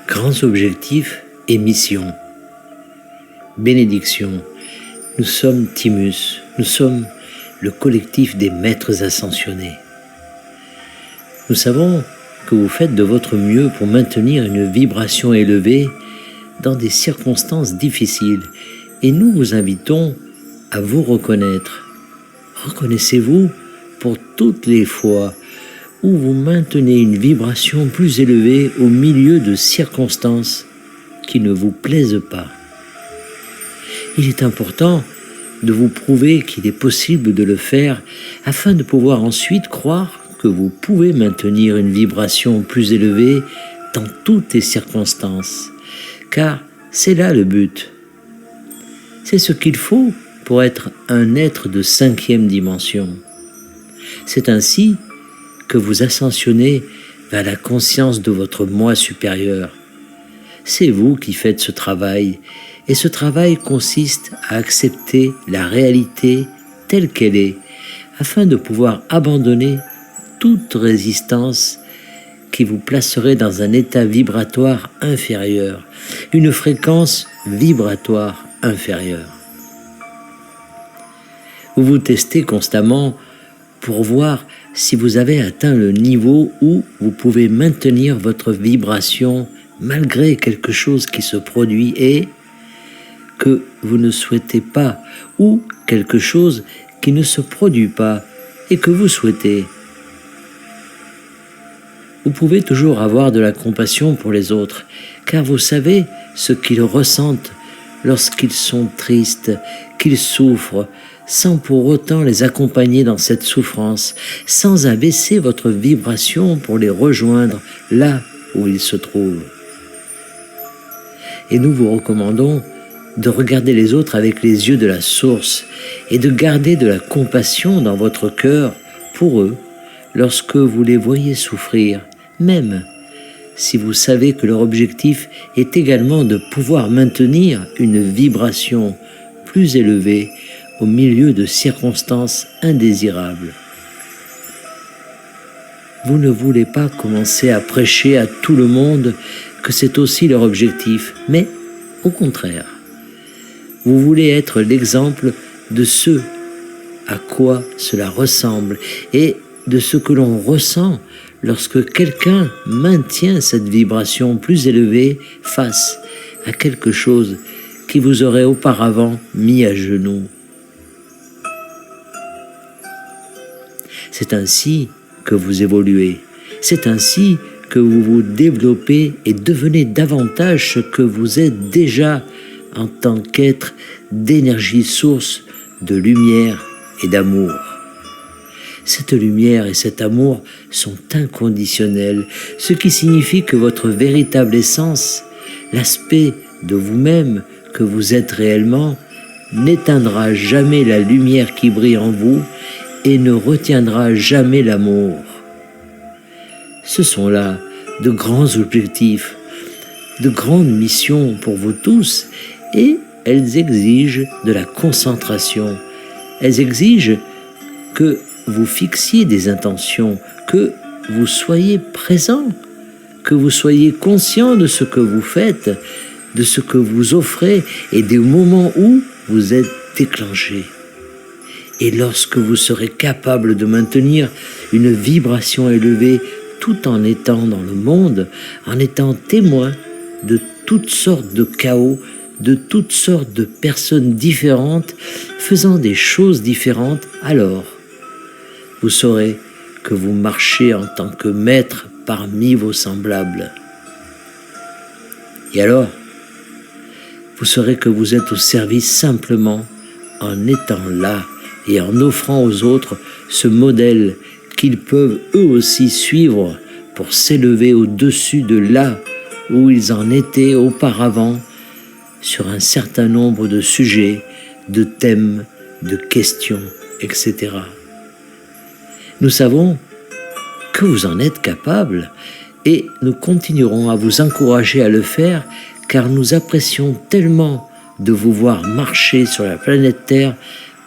Grands objectifs et missions. Bénédiction. Nous sommes Timus, nous sommes le collectif des maîtres ascensionnés. Nous savons que vous faites de votre mieux pour maintenir une vibration élevée dans des circonstances difficiles et nous vous invitons à vous reconnaître. Reconnaissez-vous pour toutes les fois où vous maintenez une vibration plus élevée au milieu de circonstances qui ne vous plaisent pas. Il est important de vous prouver qu'il est possible de le faire afin de pouvoir ensuite croire que vous pouvez maintenir une vibration plus élevée dans toutes les circonstances, car c'est là le but. C'est ce qu'il faut pour être un être de 5e dimension. C'est ainsi que vous ascensionnez vers la conscience de votre moi supérieur. C'est vous qui faites ce travail, et ce travail consiste à accepter la réalité telle qu'elle est, afin de pouvoir abandonner toute résistance qui vous placerait dans un état vibratoire inférieur, une fréquence vibratoire inférieure. Vous vous testez constamment pour voir si vous avez atteint le niveau où vous pouvez maintenir votre vibration malgré quelque chose qui se produit et que vous ne souhaitez pas, ou quelque chose qui ne se produit pas et que vous souhaitez. Vous pouvez toujours avoir de la compassion pour les autres, car vous savez ce qu'ils ressentent lorsqu'ils sont tristes, qu'ils souffrent, sans pour autant les accompagner dans cette souffrance, sans abaisser votre vibration pour les rejoindre là où ils se trouvent. Et nous vous recommandons de regarder les autres avec les yeux de la source et de garder de la compassion dans votre cœur pour eux lorsque vous les voyez souffrir, même si vous savez que leur objectif est également de pouvoir maintenir une vibration plus élevée au milieu de circonstances indésirables. Vous ne voulez pas commencer à prêcher à tout le monde que c'est aussi leur objectif, mais au contraire, vous voulez être l'exemple de ce à quoi cela ressemble et de ce que l'on ressent lorsque quelqu'un maintient cette vibration plus élevée face à quelque chose qui vous aurait auparavant mis à genoux. C'est ainsi que vous évoluez, c'est ainsi que vous vous développez et devenez davantage ce que vous êtes déjà en tant qu'être d'énergie source de lumière et d'amour. Cette lumière et cet amour sont inconditionnels, ce qui signifie que votre véritable essence, l'aspect de vous-même que vous êtes réellement, n'éteindra jamais la lumière qui brille en vous et ne retiendra jamais l'amour. Ce sont là de grands objectifs, de grandes missions pour vous tous, et elles exigent de la concentration. Elles exigent que vous fixiez des intentions, que vous soyez présent, que vous soyez conscient de ce que vous faites, de ce que vous offrez et des moments où vous êtes déclenché. Et lorsque vous serez capable de maintenir une vibration élevée tout en étant dans le monde, en étant témoin de toutes sortes de chaos, de toutes sortes de personnes différentes, faisant des choses différentes, alors vous saurez que vous marchez en tant que maître parmi vos semblables. Et alors, vous saurez que vous êtes au service simplement en étant là et en offrant aux autres ce modèle qu'ils peuvent eux aussi suivre pour s'élever au-dessus de là où ils en étaient auparavant sur un certain nombre de sujets, de thèmes, de questions, etc. Nous savons que vous en êtes capable et nous continuerons à vous encourager à le faire car nous apprécions tellement de vous voir marcher sur la planète Terre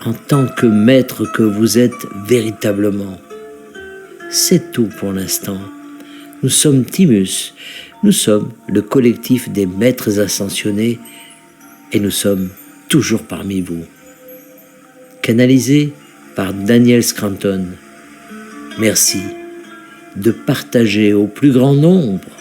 en tant que maître que vous êtes véritablement. C'est tout pour l'instant. Nous sommes Timus, Nous sommes le collectif des maîtres ascensionnés et nous sommes toujours parmi vous. Canalisé par Daniel Scranton. Merci de partager au plus grand nombre